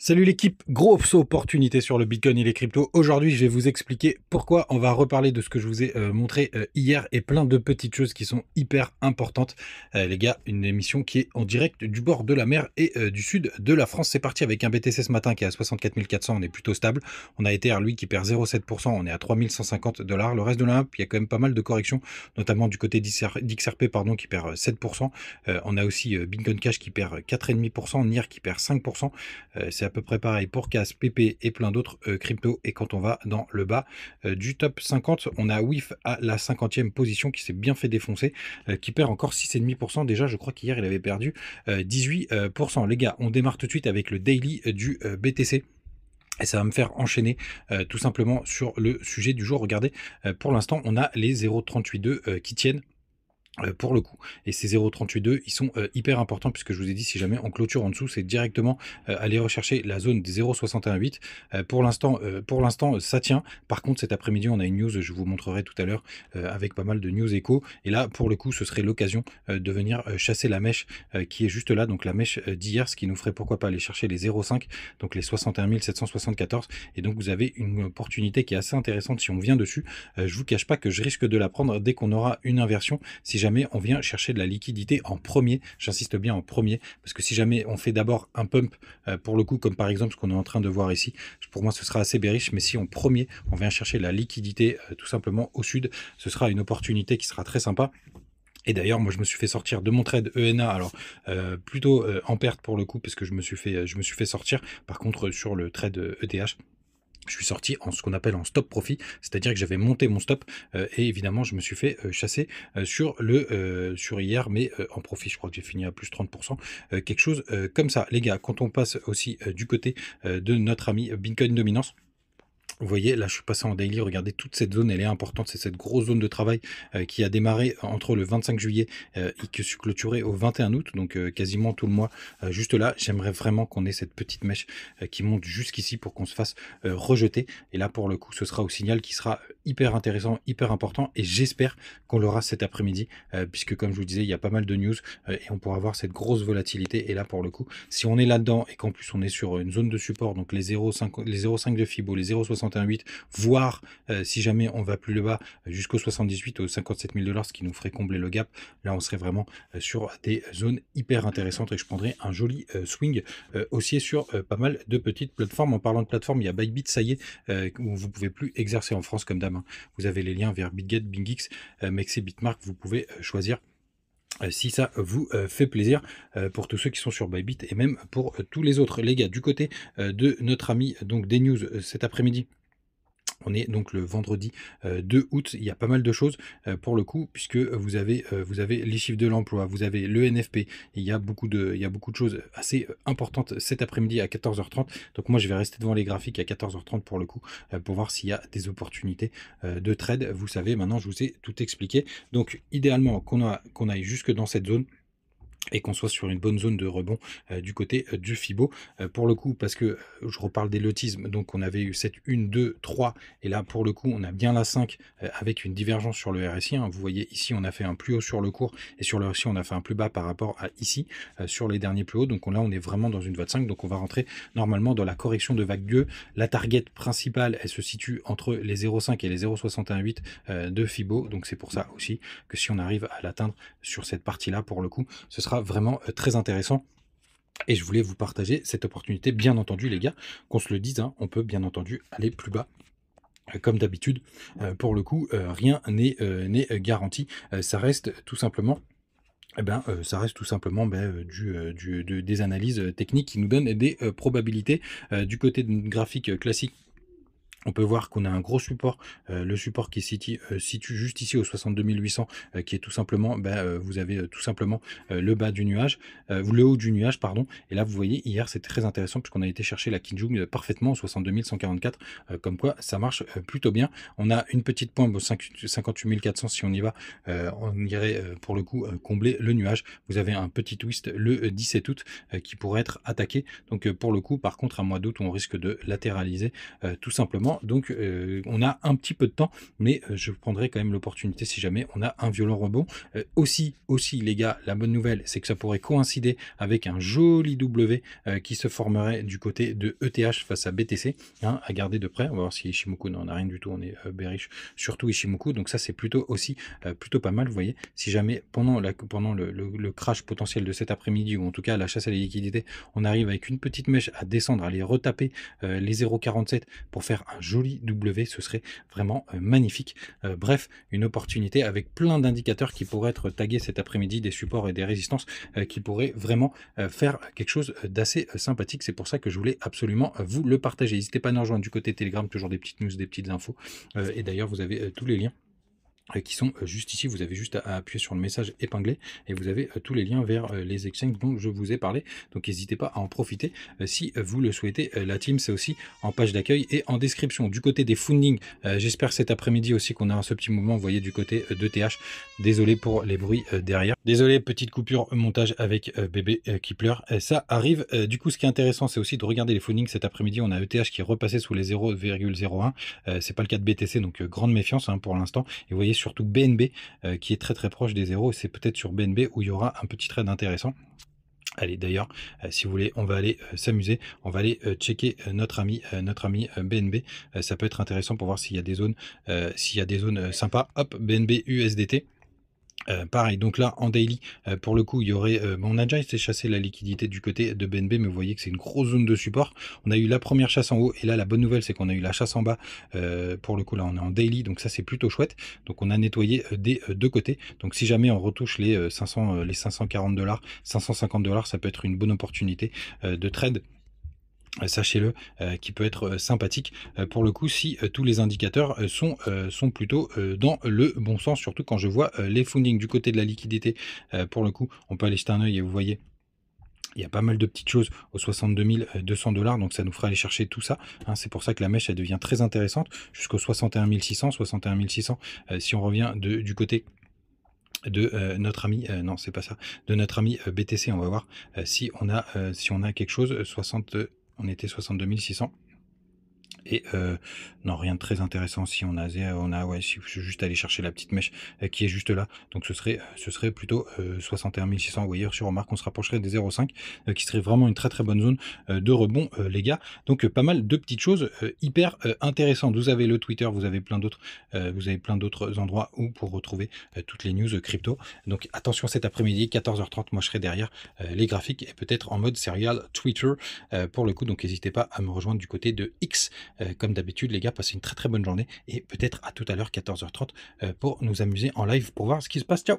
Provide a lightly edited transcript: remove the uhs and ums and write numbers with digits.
Salut l'équipe, grosse opportunité sur le Bitcoin et les cryptos. Aujourd'hui, je vais vous expliquer pourquoi on va reparler de ce que je vous ai montré hier et plein de petites choses qui sont hyper importantes. Les gars, une émission qui est en direct du bord de la mer et du sud de la France. C'est parti avec un BTC ce matin qui est à 64 400, on est plutôt stable. On a Ether, lui, qui perd 0,7%, on est à 3150 $. Le reste de la map, il y a quand même pas mal de corrections, notamment du côté d'XRP, pardon, qui perd 7%. On a aussi Bitcoin Cash qui perd 4,5%, NIR qui perd 5%. C'est à peu près pareil pour CAS, PP et plein d'autres cryptos. Et quand on va dans le bas du top 50, on a WIF à la 50e position qui s'est bien fait défoncer, qui perd encore 6,5%. Déjà, je crois qu'hier, il avait perdu 18%. Les gars, on démarre tout de suite avec le daily du BTC. Et ça va me faire enchaîner tout simplement sur le sujet du jour. Regardez, pour l'instant, on a les 0,382 qui tiennent. Pour le coup, et ces 0,382 ils sont hyper importants, puisque je vous ai dit, si jamais on clôture en dessous, c'est directement aller rechercher la zone des 0,618. Pour l'instant ça tient. Par contre, cet après-midi on a une news, je vous montrerai tout à l'heure, avec pas mal de news écho, et là pour le coup ce serait l'occasion de venir chasser la mèche qui est juste là, donc la mèche d'hier, ce qui nous ferait pourquoi pas aller chercher les 0,5, donc les 61 774, et donc vous avez une opportunité qui est assez intéressante si on vient dessus. Je vous cache pas que je risque de la prendre dès qu'on aura une inversion, si jamais on vient chercher de la liquidité en premier. J'insiste bien en premier, parce que si jamais on fait d'abord un pump, pour le coup, comme par exemple ce qu'on est en train de voir ici, pour moi ce sera assez bearish, mais si en premier on vient chercher la liquidité tout simplement au sud, ce sera une opportunité qui sera très sympa. Et d'ailleurs, moi, je me suis fait sortir de mon trade ENA, alors plutôt en perte pour le coup, parce que je me suis fait sortir. Par contre, sur le trade ETH, je suis sorti en ce qu'on appelle en stop profit, c'est-à-dire que j'avais monté mon stop et évidemment je me suis fait chasser sur hier, mais en profit. Je crois que j'ai fini à plus 30%, quelque chose comme ça. Les gars, quand on passe aussi du côté de notre ami Bitcoin Dominance, vous voyez, là, je suis passé en daily. Regardez, toute cette zone, elle est importante. C'est cette grosse zone de travail qui a démarré entre le 25 juillet et qui se clôturait au 21 août, donc quasiment tout le mois. Juste là, j'aimerais vraiment qu'on ait cette petite mèche qui monte jusqu'ici pour qu'on se fasse rejeter. Et là, pour le coup, ce sera au signal qui sera hyper intéressant, hyper important. Et j'espère qu'on l'aura cet après-midi, puisque comme je vous disais, il y a pas mal de news et on pourra avoir cette grosse volatilité. Et là, pour le coup, si on est là-dedans et qu'en plus on est sur une zone de support, donc les 0,5 de Fibo, les 0,68, voire si jamais on va plus le bas jusqu'au 78, aux 57 000 $, ce qui nous ferait combler le gap, là on serait vraiment sur des zones hyper intéressantes et je prendrais un joli swing haussier sur pas mal de petites plateformes. En parlant de plateformes, il y a Bybit, ça y est, où vous pouvez plus exercer en France comme d'hab, hein. Vous avez les liens vers BitGet, BingX, Mexi, Bitmark, vous pouvez choisir si ça vous fait plaisir, pour tous ceux qui sont sur Bybit et même pour tous les autres. Les gars, du côté de notre ami donc des news cet après-midi, on est donc le vendredi 2 août, il y a pas mal de choses pour le coup, puisque vous avez les chiffres de l'emploi, vous avez le NFP, il y a beaucoup de choses assez importantes cet après-midi à 14h30. Donc moi je vais rester devant les graphiques à 14h30 pour le coup, pour voir s'il y a des opportunités de trade. Vous savez, maintenant je vous ai tout expliqué. Donc idéalement qu'on aille jusque dans cette zone et qu'on soit sur une bonne zone de rebond du côté du Fibo. Pour le coup, parce que je reparle des lotismes, donc on avait eu cette 1, 2, 3, et là pour le coup on a bien la 5 avec une divergence sur le RSI, hein. Vous voyez ici on a fait un plus haut sur le cours, et sur le RSI on a fait un plus bas par rapport à ici, sur les derniers plus hauts, donc là on est vraiment dans une vague 5, donc on va rentrer normalement dans la correction de vague 2. La target principale, elle se situe entre les 0,5 et les 0,618 de Fibo, donc c'est pour ça aussi que si on arrive à l'atteindre sur cette partie-là, pour le coup, ce sera vraiment très intéressant. Et je voulais vous partager cette opportunité, bien entendu les gars, qu'on se le dise, hein, on peut bien entendu aller plus bas. Comme d'habitude, pour le coup, rien n'est garanti. Ça reste tout simplement des analyses techniques qui nous donnent des probabilités. Du côté de graphique classique, on peut voir qu'on a un gros support, le support qui situe juste ici au 62 800, qui est tout simplement, vous avez tout simplement le bas du nuage, le haut du nuage, pardon. Et là, vous voyez, hier, c'était très intéressant puisqu'on a été chercher la Kijun parfaitement au 62 144, comme quoi ça marche plutôt bien. On a une petite pointe au 58 400, si on y va, on irait pour le coup combler le nuage. Vous avez un petit twist le 17 août qui pourrait être attaqué. Donc pour le coup, par contre, un mois d'août, on risque de latéraliser tout simplement. moment. Donc on a un petit peu de temps, mais je prendrai quand même l'opportunité si jamais on a un violent rebond. Aussi les gars, la bonne nouvelle, c'est que ça pourrait coïncider avec un joli W qui se formerait du côté de ETH face à BTC, hein, à garder de près. On va voir si Ishimoku, non, on n'a rien du tout, on est bearish, surtout Ishimoku, donc ça c'est plutôt aussi plutôt pas mal. Vous voyez, si jamais pendant le crash potentiel de cet après-midi, ou en tout cas la chasse à la liquidité, on arrive avec une petite mèche à descendre, à aller retaper les 0,47 pour faire un joli W, ce serait vraiment magnifique. Bref, une opportunité avec plein d'indicateurs qui pourraient être tagués cet après-midi, des supports et des résistances qui pourraient vraiment faire quelque chose d'assez sympathique. C'est pour ça que je voulais absolument vous le partager. N'hésitez pas à nous rejoindre du côté Telegram, toujours des petites news, des petites infos. Et d'ailleurs, vous avez tous les liens qui sont juste ici. Vous avez juste à appuyer sur le message épinglé et vous avez tous les liens vers les exchanges dont je vous ai parlé. Donc n'hésitez pas à en profiter si vous le souhaitez. La team, c'est aussi en page d'accueil et en description. Du côté des funding, j'espère cet après-midi aussi qu'on a ce petit mouvement, vous voyez, du côté de TH. Désolé pour les bruits derrière. Désolé, petite coupure montage avec bébé qui pleure. Ça arrive. Du coup, ce qui est intéressant, c'est aussi de regarder les funding cet après-midi. On a ETH qui est repassé sous les 0,01. C'est pas le cas de BTC, donc grande méfiance hein, pour l'instant. Et vous voyez surtout BNB qui est très proche des zéros. C'est peut-être sur BNB où il y aura un petit trade intéressant. Allez, d'ailleurs, si vous voulez, on va aller s'amuser, on va aller checker notre ami BNB. Ça peut être intéressant pour voir s'il y a des zones, sympas. Hop, BNB USDT. Pareil, donc là en daily, pour le coup, il y aurait, on a déjà été chasser la liquidité du côté de BNB, mais vous voyez que c'est une grosse zone de support. On a eu la première chasse en haut, et là la bonne nouvelle, c'est qu'on a eu la chasse en bas. Pour le coup, là on est en daily, donc ça c'est plutôt chouette. Donc on a nettoyé des deux côtés. Donc si jamais on retouche les 540 $, 550 $, ça peut être une bonne opportunité de trade. Sachez-le, qui peut être sympathique pour le coup si tous les indicateurs sont plutôt dans le bon sens, surtout quand je vois les funding du côté de la liquidité. Pour le coup, on peut aller jeter un œil et vous voyez, il y a pas mal de petites choses aux 62 200 $, donc ça nous fera aller chercher tout ça. Hein, c'est pour ça que la mèche, elle devient très intéressante jusqu'aux 61 600, 61 600. Si on revient du côté de notre ami, non c'est pas ça, de notre ami BTC, on va voir si on a quelque chose, on était 62 600. Et non, rien de très intéressant. Si on a ouais, si je juste aller chercher la petite mèche qui est juste là, donc ce serait plutôt 61 600. Vous voyez, sur remarque, on se rapprocherait des 0,5 qui serait vraiment une très bonne zone de rebond, les gars. Donc pas mal de petites choses hyper intéressantes. Vous avez le Twitter, vous avez plein d'autres endroits où pour retrouver toutes les news crypto. Donc attention, cet après-midi 14h30, moi je serai derrière les graphiques et peut-être en mode serial Twitter pour le coup. Donc n'hésitez pas à me rejoindre du côté de X. Comme d'habitude, les gars, passez une très bonne journée et peut-être à tout à l'heure 14h30 pour nous amuser en live pour voir ce qui se passe. Ciao!